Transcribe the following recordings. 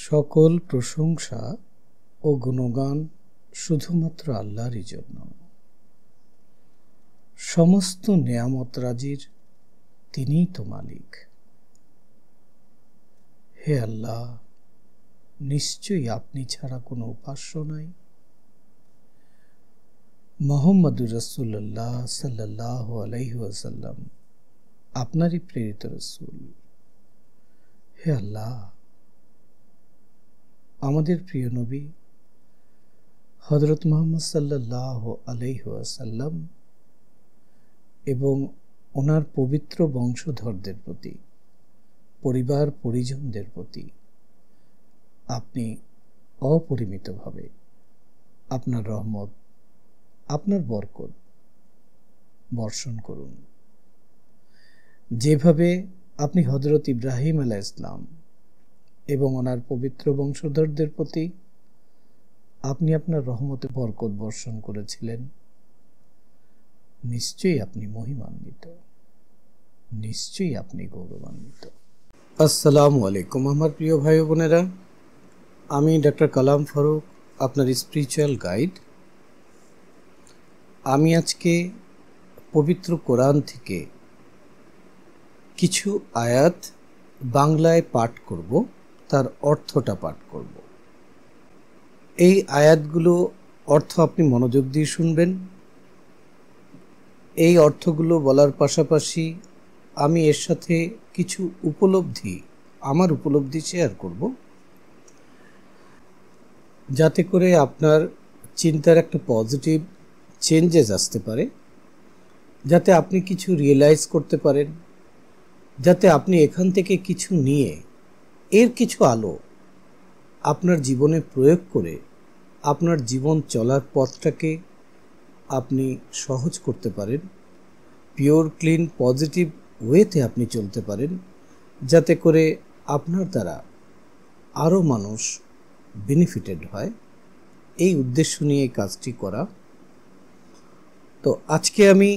সকল প্রশংসা ও গুণগান শুধুমাত্র আল্লাহরই জন্য। সমস্ত নেয়ামত রাজির তিনিই তো মালিক। হে আল্লাহ, নিশ্চয়ই আপনি ছাড়া কোনো উপাস্য নাই। মুহাম্মদুর রাসূলুল্লাহ সাল্লাল্লাহু আলাইহি ওয়াসাল্লাম আপনারই প্রেরিত রাসূল। হে আল্লাহ, আমাদের প্রিয় নবী হযরত মুহাম্মদ সাল্লাল্লাহু আলাইহি ওয়াসাল্লাম এবং ওনার পবিত্র বংশধরদের প্রতি, পরিবার পরিজনদের প্রতি আপনি অপরিমিতভাবে আপনার রহমত, আপনার বরকত বর্ষণ করুন। যেভাবে আপনি হযরত ইব্রাহিম আলাইহিস সালাম এবং ওনার পবিত্র বংশধরদের প্রতি আপনি আপনার রহমতে বরকত বর্ষণ করেছিলেন, নিশ্চয়ই আপনি মহিমান্বিত, নিশ্চয়ই আপনি গৌরবান্বিত। আসসালামু আলাইকুম আমার প্রিয় ভাই বোনেরা, আমি ডক্টর কালাম ফারুক, আপনার স্পিরিচুয়াল গাইড। আমি আজকে পবিত্র কোরআন থেকে কিছু আয়াত বাংলায় পাঠ করব, তার অর্থটা পাঠ করব। এই আয়াতগুলো অর্থ আপনি মনোযোগ দিয়ে শুনবেন। এই অর্থগুলো বলার পাশাপাশি আমি এর সাথে কিছু আমার উপলব্ধি শেয়ার করব, যাতে করে আপনার চিন্তার একটা পজিটিভ চেঞ্জেস আসতে পারে, যাতে আপনি কিছু রিয়েলাইজ করতে পারেন, যাতে আপনি এখান থেকে কিছু নিয়ে এর কিছু আলো আপনার জীবনে প্রয়োগ করে আপনার জীবন চলার পথটাকে আপনি সহজ করতে পারেন, পিওর ক্লিন পজিটিভ ওয়েতে আপনি চলতে পারেন, যাতে করে আপনার দ্বারা আরও মানুষ বেনিফিটেড হয়। এই উদ্দেশ্য নিয়ে এই কাজটি করা। তো আজকে আমি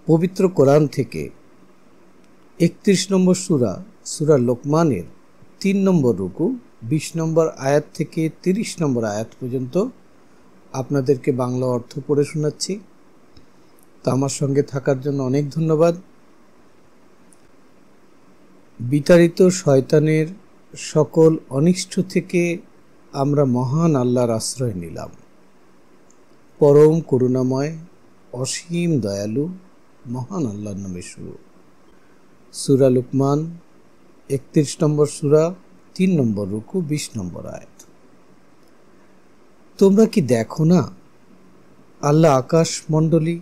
পবিত্র কোরআন থেকে 31 নম্বর সূরা লোকমানের 3 নম্বর রুকু, 20 নম্বর আয়াত থেকে 30 নম্বর আয়াত পর্যন্ত আপনাদেরকে বাংলা অর্থ পড়ে শোনাচ্ছি। তো আমার সঙ্গে থাকার জন্য অনেক ধন্যবাদ। বিতাড়িত শয়তানের সকল অনিষ্ট থেকে আমরা মহান আল্লাহর আশ্রয় নিলাম। পরম করুণাময়, অসীম দয়ালু মহান আল্লাহর নামে শুরু। সূরা লোকমান 31 নম্বর সূরা, 3 নম্বর রুকু, 20 নম্বর আয়াত। তোমরা কি দেখো না, আল্লাহ আকাশ মণ্ডলী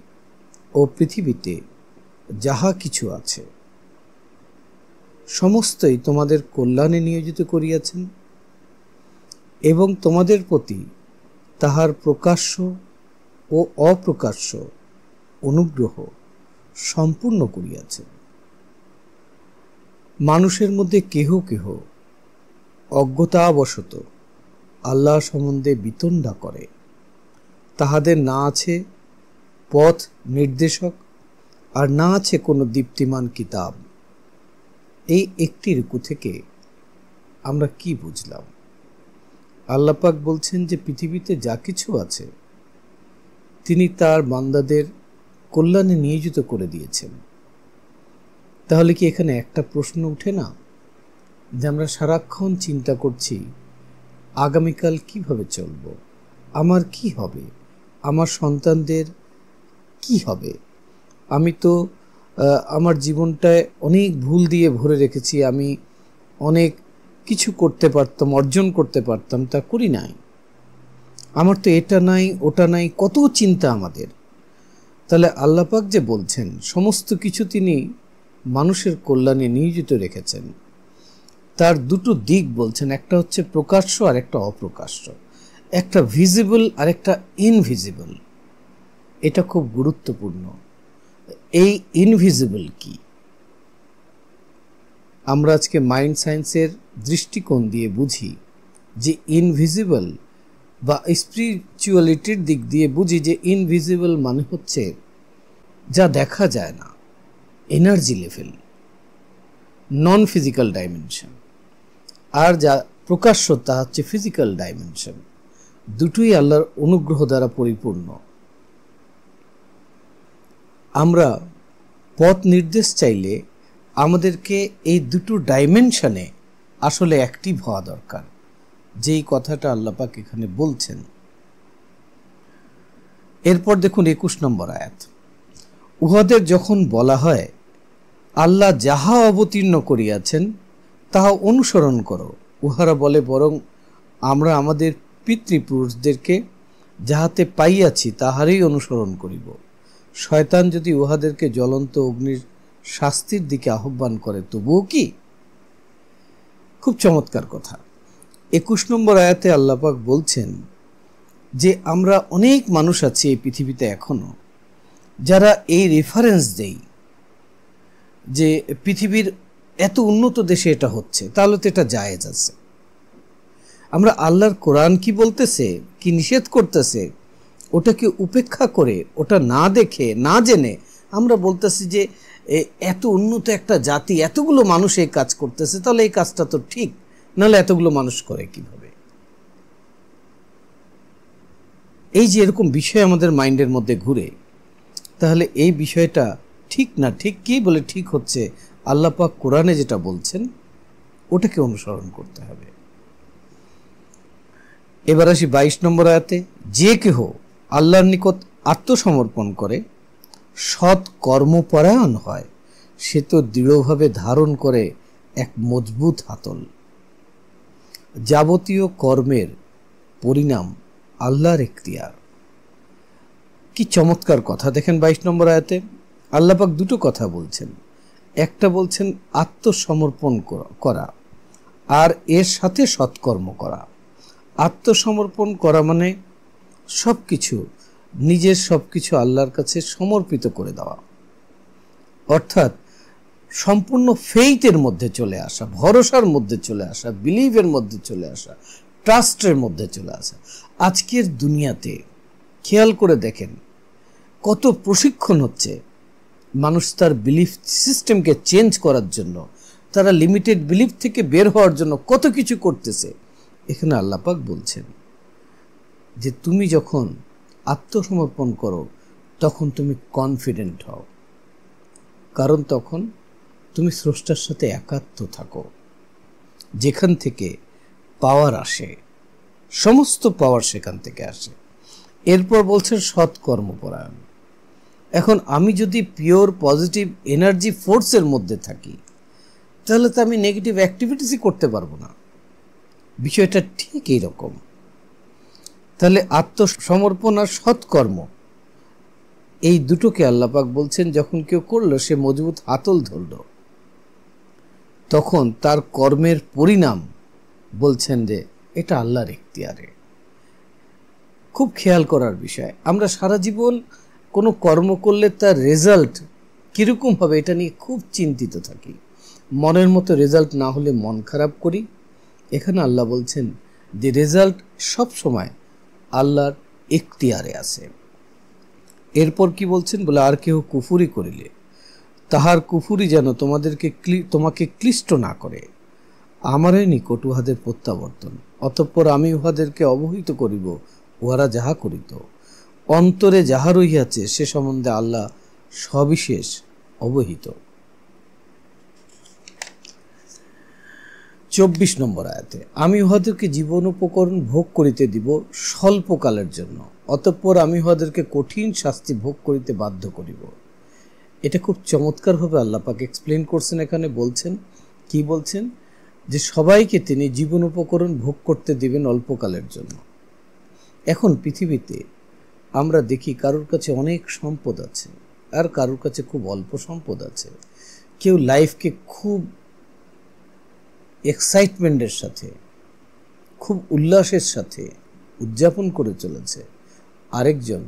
ও পৃথিবীতে যাহা কিছু আছে সমস্তই তোমাদের কল্যাণে নিয়োজিত করিয়াছেন এবং তোমাদের প্রতি তাহার প্রকাশ্য ও অপ্রকাশ্য অনুগ্রহ সম্পূর্ণ করিয়াছেন। মানুষের মধ্যে কেহ কেহ অজ্ঞতাবশত আল্লাহ সম্বন্ধে বিতণ্ডা করে, তাহাদের না আছে পথ নির্দেশক আর না আছে কোনো দীপ্তিমান কিতাব। এই একটি রুকু থেকে আমরা কি বুঝলাম? আল্লাহ পাক বলছেন যে পৃথিবীতে যা কিছু আছে তিনি তার বান্দাদের কল্যাণে নিয়োজিত করে দিয়েছেন। তাহলে কি এখানে একটা প্রশ্ন উঠে না, যে আমরা সারাক্ষণ চিন্তা করছি আগামীকাল কিভাবে চলব, আমার কি হবে, আমার সন্তানদের কি হবে? আমি তো আমার জীবনটায় অনেক ভুল দিয়ে ভরে রেখেছি, আমি অনেক কিছু করতে পারতাম, অর্জন করতে পারতাম, তা করি নাই। আমার তো এটা নাই, ওটা নাই, কত চিন্তা আমাদের। তাহলে আল্লাহ পাক যে বলছেন সমস্ত কিছু তিনি মানুষের কল্যাণে নিয়োজিত রেখেছেন, তার দুটো দিক বলছেন, একটা হচ্ছে প্রকাশ্য আর একটা অপ্রকাশ্য, একটা ভিজিবল আর একটা ইনভিজিবল। এটা খুব গুরুত্বপূর্ণ। এই ইনভিজিবল কি? আমরা আজকে মাইন্ড সায়েন্সের দৃষ্টিকোণ দিয়ে বুঝি যে ইনভিজিবল, বা স্পিরিচুয়ালিটির দিক দিয়ে বুঝি যে ইনভিজিবল মানে হচ্ছে যা দেখা যায় না, এনার্জি লেভেল, নন ফিজিক্যাল ডাইমেনশন। আর যা প্রকাশ্য তা হচ্ছে ফিজিক্যাল ডাইমেনশন। দুটোই আল্লাহর অনুগ্রহ দ্বারা পরিপূর্ণ। আমরা পথ নির্দেশ চাইলে আমাদেরকে এই দুটো ডাইমেনশনে আসলে অ্যাক্টিভ হওয়া দরকার, যেই কথাটা আল্লাহ পাক এখানে বলছেন। এরপর দেখুন 21 নম্বর আয়াত। উহাদের যখন বলা হয় আল্লাহ যাহা অবতীর্ণ করিয়াছেন তাহা অনুসরণ করো, উহারা বলে বরং আমরা আমাদের পিতৃপুরুষদেরকে যাহাতে পাইয়াছি তাহারই অনুসরণ করিব। শয়তান যদি উহাদেরকে জ্বলন্ত অগ্নির শাস্তির দিকে আহ্বান করে তবুও কি? খুব চমৎকার কথা। 21 নম্বর আয়াতে আল্লাহ পাক বলছেন যে আমরা অনেক মানুষ আছি এই পৃথিবীতে এখনো যারা এই রেফারেন্স দেই যে পৃথিবীর এত উন্নত দেশে এটা হচ্ছে, তাহলে তো এটা জায়েজ আছে। আমরা আল্লাহর কোরআন কি বলতেছে, কি নিষেধ করতেছে, ওটাকে উপেক্ষা করে, ওটা না দেখে না জেনে আমরা বলতেছি যে এত উন্নত একটা জাতি, এতগুলো মানুষ এই কাজ করতেছে, তাহলে এই কাজটা তো ঠিক, নাহলে এতগুলো মানুষ করে কিভাবে? এই যে এরকম বিষয় আমাদের মাইন্ডের মধ্যে ঘুরে, তাহলে এই বিষয়টা ঠিক না। ঠিক কি বলে ঠিক হচ্ছে? আল্লাহ পাক কোরআনে যেটা বলছেন ওটাকে অনুসরণ করতে হবে। এবার আসি 22 নম্বর আয়াতে। যে কেহ আল্লাহর নিকট আত্মসমর্পণ করে সৎ কর্মপরায়ণ হয় সে তো দৃঢ়ভাবে ধারণ করে এক মজবুত হাতল। যাবতীয় কর্মের পরিণাম আল্লাহর এখতিয়ার। কি চমৎকার কথা! দেখেন 22 নম্বর আয়াতে আল্লাহ পাক দুটো কথা বলছেন। একটা বলছেন আত্মসমর্পণ করা, আর এর সাথে সৎকর্ম করা। আত্মসমর্পণ করা মানে সবকিছু, নিজের সবকিছু আল্লাহর কাছে সমর্পিত করে দেওয়া, অর্থাৎ সম্পূর্ণ ফেইথের মধ্যে চলে আসা, ভরসার মধ্যে চলে আসা, বিলিভের মধ্যে চলে আসা, ট্রাস্টের মধ্যে চলে আসা। আজকের দুনিয়াতে খেয়াল করে দেখেন কত প্রশিক্ষণ হচ্ছে মানুষ তার বিলিফ সিস্টেমকে চেঞ্জ করার জন্য, তারা লিমিটেড বিলিফ থেকে বের হওয়ার জন্য কত কিছু করতেছে। এখানে আল্লাহ পাক বলছেন যে তুমি যখন আত্মসমর্পণ করো তখন তুমি কনফিডেন্ট হও, কারণ তখন তুমি স্রষ্টার সাথে একাত্ম থাকো, যেখান থেকে পাওয়ার আসে, সমস্ত পাওয়ার সেখান থেকে আসে। এরপর বলছেন সৎ কর্মপরায়ণ। এখন আমি যদি পিওর পজিটিভ এনার্জি ফোর্সের মধ্যে থাকি তাহলে তো আমি নেগেটিভ অ্যাক্টিভিটিসই করতে পারবো না। বিষয়টা ঠিক এইরকম। তাহলে আত্মসমর্পণ আর সৎকর্ম এই দুটোকে আল্লাহ পাক বলছেন যখন কেউ করলো সে মজবুত হাতল ধরল, তখন তার কর্মের পরিণাম বলছেন যে এটা আল্লাহর এখতিয়ারে। খুব খেয়াল করার বিষয়, আমরা সারা জীবন কোনো কর্ম করলে তার রেজাল্ট কীরকম হবে এটা নিয়ে খুব চিন্তিত থাকি। মনের মতো রেজাল্ট না হলে মন খারাপ করি। এখানে আল্লাহ বলছেন যে রেজাল্ট সব সময় আল্লাহর এখতিয়ারে আছে। এরপর কি বলছেন? বলে আর কেউ কুফুরি করিলে তাহার কুফুরি যেন তোমাকে ক্লিষ্ট না করে, আমারই নিকট উহাদের প্রত্যাবর্তন, অতঃপর আমি উহাদেরকে অবহিত করিব উহারা যাহা করিত। অন্তরে যাহা রহিয়াছে সে সম্বন্ধে আল্লাহ সবিশেষ অবহিত। 24 নম্বর আয়াতে আমি উহাদেরকে জীবন উপকরণ ভোগ করিতে দিব স্বল্পকালের জন্য, অতঃপর আমি উহাদেরকে কঠিন শাস্তি ভোগ করিতে বাধ্য করিব। এটা খুব চমৎকারভাবে আল্লাহ পাক এক্সপ্লেন করছেন। এখানে বলছেন কি বলছেন? যে সবাইকে তিনি জীবন উপকরণ ভোগ করতে দিবেন অল্পকালের জন্য। এখন পৃথিবীতে আমরা দেখি কারোর কাছে অনেক সম্পদ আছে আর কারোর কাছে খুব অল্প সম্পদ আছে। কেউ লাইফকে খুব এক্সাইটমেন্টের সাথে, খুব উল্লাসের সাথে উদযাপন করে চলেছে, আরেকজন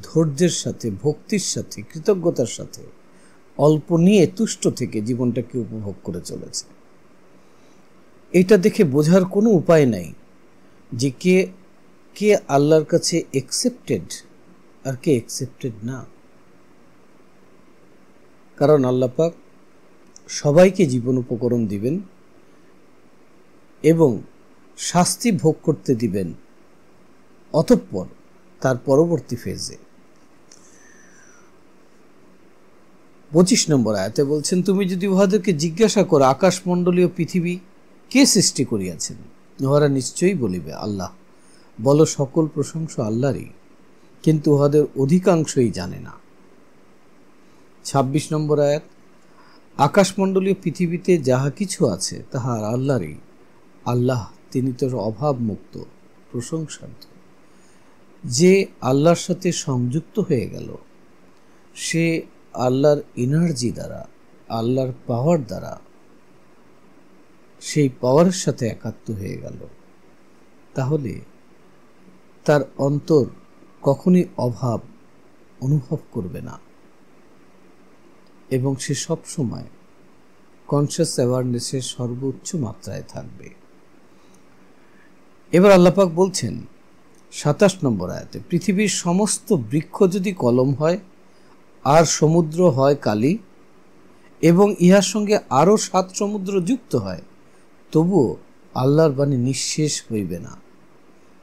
ধৈর্যের সাথে, ভক্তির সাথে, কৃতজ্ঞতার সাথে অল্প নিয়ে তুষ্ট থেকে জীবনটাকে উপভোগ করে চলেছে। এটা দেখে বোঝার কোনো উপায় নাই যে কে আল্লাহর কাছে একসেপ্টেড আর কে একসেপ্টেড না। কারণ আল্লাহ পাক সবাইকে জীবন উপকরণ দিবেন এবং শাস্তি ভোগ করতে দিবেন অতঃপর তার পরবর্তী ফেজে। 25 নম্বর আয়াতে বলছেন, তুমি যদি উহাদেরকে জিজ্ঞাসা করো আকাশমণ্ডলীয় পৃথিবী কে সৃষ্টি করিয়াছেন, উহারা নিশ্চয়ই বলিবে আল্লাহ। বলো, সকল প্রশংসা আল্লাহরই, কিন্তু উহাদের অধিকাংশই জানে না। 26 নম্বর আয়াত, আকাশমণ্ডলীয় পৃথিবীতে যাহা কিছু আছে তাহার আল্লাহরই, আল্লাহ তিনি তো অভাব মুক্ত প্রশংসার্থ। যে আল্লাহর সাথে সংযুক্ত হয়ে গেল, সে আল্লাহর এনার্জি দ্বারা, আল্লাহর পাওয়ার দ্বারা, সেই পাওয়ারের সাথে একাত্ম হয়ে গেল, তাহলে তার অন্তর কখনই অভাব অনুভব করবে না এবং সে সব সময় কনসিয়াস অ্যাওয়ারনেসের সর্বোচ্চ মাত্রায় থাকবে। এবার আল্লাহ পাক বলছেন 27 নম্বর আয়াতে, পৃথিবীর সমস্ত বৃক্ষ যদি কলম হয় আর সমুদ্র হয় কালি এবং ইহার সঙ্গে আরো 7 সমুদ্র যুক্ত হয়, তবুও আল্লাহর বাণী নিঃশেষ হইবে না।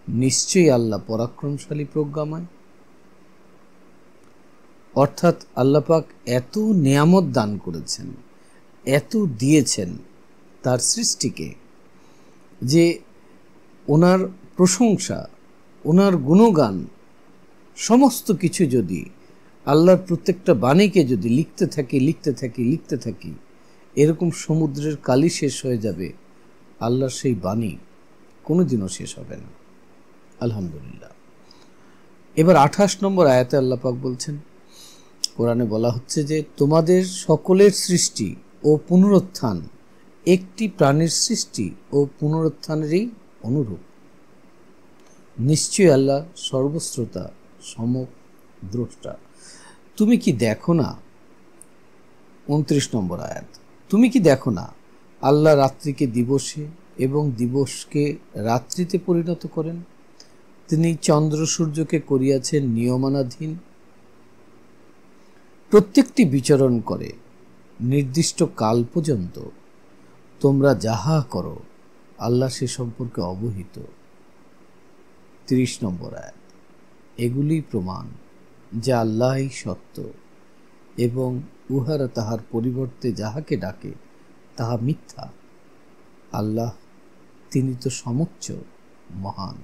নিশ্চয়ই আল্লাহ পরাক্রমশালী প্রজ্ঞাময়। অর্থাৎ আল্লাহ পাক এত নিয়ামত দান করেছেন, এত দিয়েছেন তার সৃষ্টিকে, যে ওনার প্রশংসা, ওনার গুণগান সমস্ত কিছু যদি আল্লাহর প্রত্যেকটা বাণীকে যদি লিখতে থাকি, এরকম সমুদ্রের কালি শেষ হয়ে যাবে, আল্লাহর সেই বাণী কোনোদিনও শেষ হবে না। আলহামদুলিল্লাহ। এবার 28 নম্বর আয়াতে আল্লাহ পাক বলছেন, কোরআনে বলা হচ্ছে যে তোমাদের সকলের সৃষ্টি ও পুনরুত্থান একটি প্রাণীর সৃষ্টি ও পুনরুত্থানেরই অনুরূপ। নিশ্চয়ই আল্লাহ সর্বশ্রোতা সমদ্রষ্টা। তুমি কি দেখো না, 29 নম্বর আয়াত, তুমি কি দেখো না আল্লাহ রাত্রিকে দিবসে এবং দিবসকে রাত্রিতে পরিণত করেন। তিনি চন্দ্র সূর্যকে করিয়াছেন নিয়মানাধীন, প্রত্যেকটি বিচরণ করে নির্দিষ্ট কাল পর্যন্ত। তোমরা যাহা করো আল্লাহ সে সম্পর্কে অবহিত। 30 নম্বর আয়াত, এগুলি প্রমাণ যে আল্লাহই সত্য এবং উহারা তাহার পরিবর্তে যাহাকে ডাকে তাহা মিথ্যা। আল্লাহ তিনি তো সমুচ্চ মহান।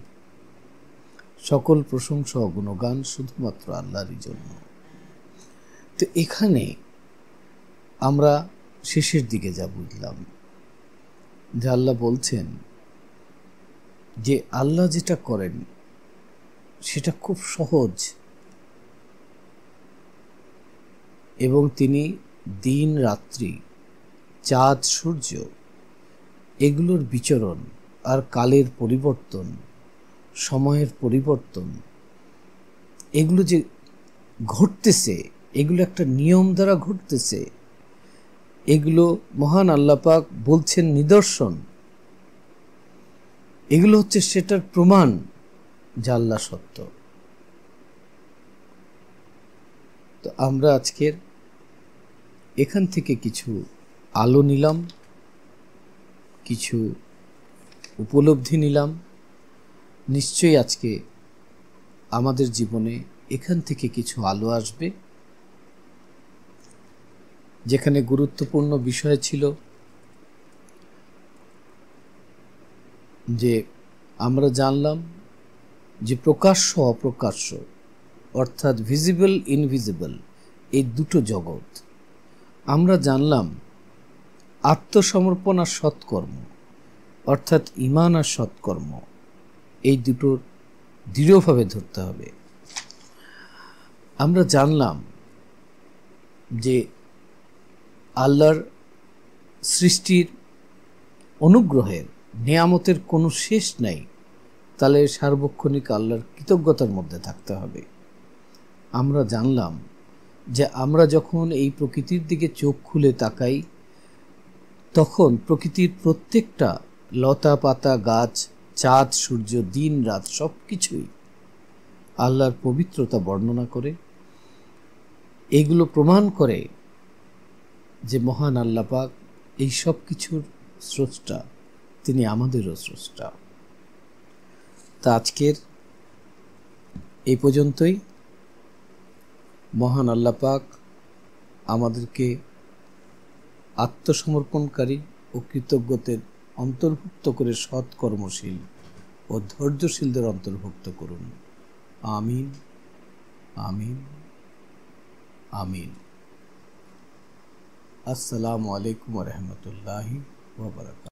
সকল প্রশংসা ও গুণগান শুধুমাত্র আল্লাহরই জন্য। তো এখানে আমরা শেষের দিকে যা বুঝলাম, যে আল্লাহ বলছেন যে আল্লাহ যেটা করেন সেটা খুব সহজ, এবং তিনি দিন রাত্রি, চাঁদ সূর্য, এগুলোর বিচরণ আর কালের পরিবর্তন, সময়ের পরিবর্তন, এগুলো যে ঘটতেছে, এগুলো একটা নিয়ম দ্বারা ঘটতেছে, এগুলো মহান আল্লাহ পাক বলছেন নিদর্শন। এগুলো হচ্ছে সেটার প্রমাণ যে আল্লাহ সত্য। তো আমরা আজকের এখান থেকে কিছু আলো নিলাম, কিছু উপলব্ধি নিলাম। নিশ্চয়ই আজকে আমাদের জীবনে এখান থেকে কিছু আলো আসবে। যেখানে গুরুত্বপূর্ণ বিষয় ছিল যে আমরা জানলাম যে প্রকাশ্য অপ্রকাশ্য, অর্থাৎ ভিজিবল ইনভিজিবল, এই দুটো জগৎ। আমরা জানলাম আত্মসমর্পণ আর সৎকর্ম, অর্থাৎ ঈমান আর সৎকর্ম, এই দুটোর দৃঢ়ভাবে ধরতে হবে। আমরা জানলাম যে আল্লাহর সৃষ্টির অনুগ্রহের নিয়ামতের কোনো শেষ নাই, তাহলে সার্বক্ষণিক আল্লাহর কৃতজ্ঞতার মধ্যে থাকতে হবে। আমরা জানলাম যে আমরা যখন এই প্রকৃতির দিকে চোখ খুলে তাকাই, তখন প্রকৃতির প্রত্যেকটা লতা পাতা, গাছ, চাঁদ সূর্য, দিন রাত সব কিছুই আল্লাহর পবিত্রতা বর্ণনা করে। এগুলো প্রমাণ করে যে মহান আল্লাহ পাক এই সব কিছুর স্রষ্টা, তিনি আমাদেরও স্রষ্টা। তা আজকের এই পর্যন্তই। মহান আল্লাহ পাক আমাদেরকে আত্মসমর্পণকারী ও কৃতজ্ঞদের অন্তর্ভুক্ত করে সৎ কর্মশীল ও ধৈর্যশীলদের অন্তর্ভুক্ত করুন। আমিন, আমিন, আমিন। আসসালামু আলাইকুম ওয়া রাহমাতুল্লাহি ওয়া বারাকাতুহু।